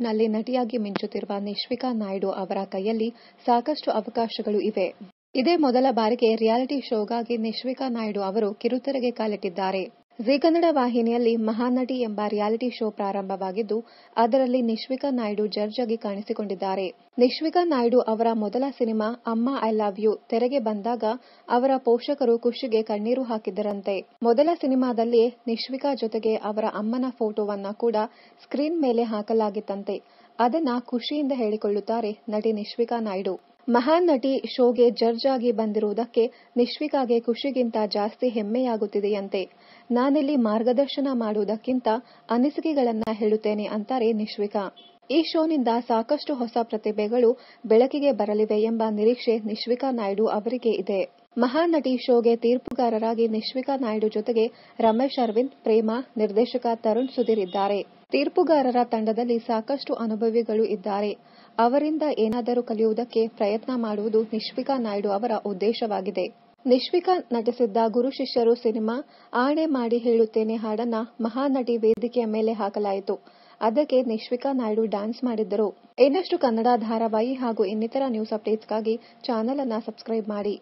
ಬಾಲಿವುಡ್ನಲ್ಲಿ ನಟಿಯಾಗಿ ಮಿಂಚುತ್ತಿರುವ ನಿಶ್ವಿಕಾ ನಾಯ್ಡು ಅವರ ಕೈಯಲ್ಲಿ ಸಾಕಷ್ಟು ಅವಕಾಶಗಳು ಇವೆ. ಇದೇ ಮೊದಲ ಬಾರಿಗೆ ರಿಯಾಲಿಟಿ ಶೋಗಾಗಿ ನಿಶ್ವಿಕಾ ನಾಯ್ಡು ಅವರು ಕಿರುತೆರೆಗೆ ಕಾಲಿಟ್ಟಿದ್ದಾರೆ. ಜೀ ಕನ್ನಡ ವಾಹಿನಿಯಲ್ಲಿ ಮಹಾನಟಿ ಎಂಬ ರಿಯಾಲಿಟಿ ಶೋ ಪ್ರಾರಂಭವಾಗಿದ್ದು, ಅದರಲ್ಲಿ ನಿಶ್ವಿಕಾ ನಾಯ್ಡು ಜಡ್ಜ್ ಆಗಿ ಕಾಣಿಸಿಕೊಂಡಿದ್ದಾರೆ. ನಿಶ್ವಿಕಾ ನಾಯ್ಡು ಅವರ ಮೊದಲ ಸಿನಿಮಾ ಅಮ್ಮ ಐ ಲವ್ ಯು ತೆರೆಗೆ ಬಂದಾಗ ಅವರ ಪೋಷಕರು ಖುಷಿಗೆ ಕಣ್ಣೀರು ಹಾಕಿದ್ದರಂತೆ. ಮೊದಲ ಸಿನಿಮಾದಲ್ಲಿಯೇ ನಿಶ್ವಿಕಾ ಜೊತೆಗೆ ಅವರ ಅಮ್ಮನ ಫೋಟೋವನ್ನ ಕೂಡ ಸ್ಕ್ರೀನ್ ಮೇಲೆ ಹಾಕಲಾಗಿತ್ತಂತೆ. ಅದನ್ನ ಖುಷಿಯಿಂದ ಹೇಳಿಕೊಳ್ಳುತ್ತಾರೆ ನಟಿ ನಿಶ್ವಿಕಾ ನಾಯ್ಡು. ಮಹಾನಟಿ ಶೋಗೆ ಜಡ್ಜ್ ಆಗಿ ಬಂದಿರುವುದಕ್ಕೆ ನಿಶ್ವಿಕಾಗೆ ಖುಷಿಗಿಂತ ಜಾಸ್ತಿ ಹೆಮ್ಮೆಯಾಗುತ್ತಿದೆಯಂತೆ. ನಾನಿಲ್ಲಿ ಮಾರ್ಗದರ್ಶನ ಮಾಡುವುದಕ್ಕಿಂತ ಅನಿಸಿಕೆಗಳನ್ನ ಹೇಳುತ್ತೇನೆ ಅಂತಾರೆ ನಿಶ್ವಿಕಾ. ಈ ಶೋನಿಂದ ಸಾಕಷ್ಟು ಹೊಸ ಪ್ರತಿಭೆಗಳು ಬೆಳಕಿಗೆ ಬರಲಿವೆ ಎಂಬ ನಿರೀಕ್ಷೆ ನಿಶ್ವಿಕಾ ನಾಯ್ಡು ಅವರಿಗೆ ಇದೆ. ಮಹಾನಟಿ ಶೋಗೆ ತೀರ್ಪುಗಾರರಾಗಿ ನಿಶ್ವಿಕಾ ನಾಯ್ಡು ಜೊತೆಗೆ ರಮೇಶ್ ಅರವಿಂದ್, ಪ್ರೇಮಾ, ನಿರ್ದೇಶಕ ತರುಣ್ ಸುಧೀರ್ ಇದ್ದಾರೆ. ತೀರ್ಪುಗಾರರ ತಂಡದಲ್ಲಿ ಸಾಕಷ್ಟು ಅನುಭವಿಗಳು ಇದ್ದಾರೆ. ಅವರಿಂದ ಏನಾದರೂ ಕಲಿಯುವುದಕ್ಕೆ ಪ್ರಯತ್ನ ಮಾಡುವುದು ನಿಶ್ವಿಕಾ ನಾಯ್ಡು ಅವರ ಉದ್ದೇಶವಾಗಿದೆ. ನಿಶ್ವಿಕಾ ನಟಿಸಿದ್ದ ಗುರು ಶಿಷ್ಯರು ಸಿನಿಮಾ ಆಣೆ ಮಾಡಿ ಹೇಳುತ್ತೇನೆ ಹಾಡನ್ನ ಮಹಾನಟಿ ವೇದಿಕೆಯ ಮೇಲೆ ಹಾಕಲಾಯಿತು. ಅದಕ್ಕೆ ನಿಶ್ವಿಕಾ ನಾಯ್ಡು ಡ್ಯಾನ್ಸ್ ಮಾಡಿದ್ದರು. ಇನ್ನಷ್ಟು ಕನ್ನಡ ಧಾರಾವಾಹಿ ಹಾಗೂ ಇನ್ನಿತರ ನ್ಯೂಸ್ ಅಪ್ಡೇಟ್ಸ್ಗಾಗಿ ಚಾನೆಲ್ ಅನ್ನು ಸಬ್ಸ್ಕ್ರೈಬ್ ಮಾಡಿ.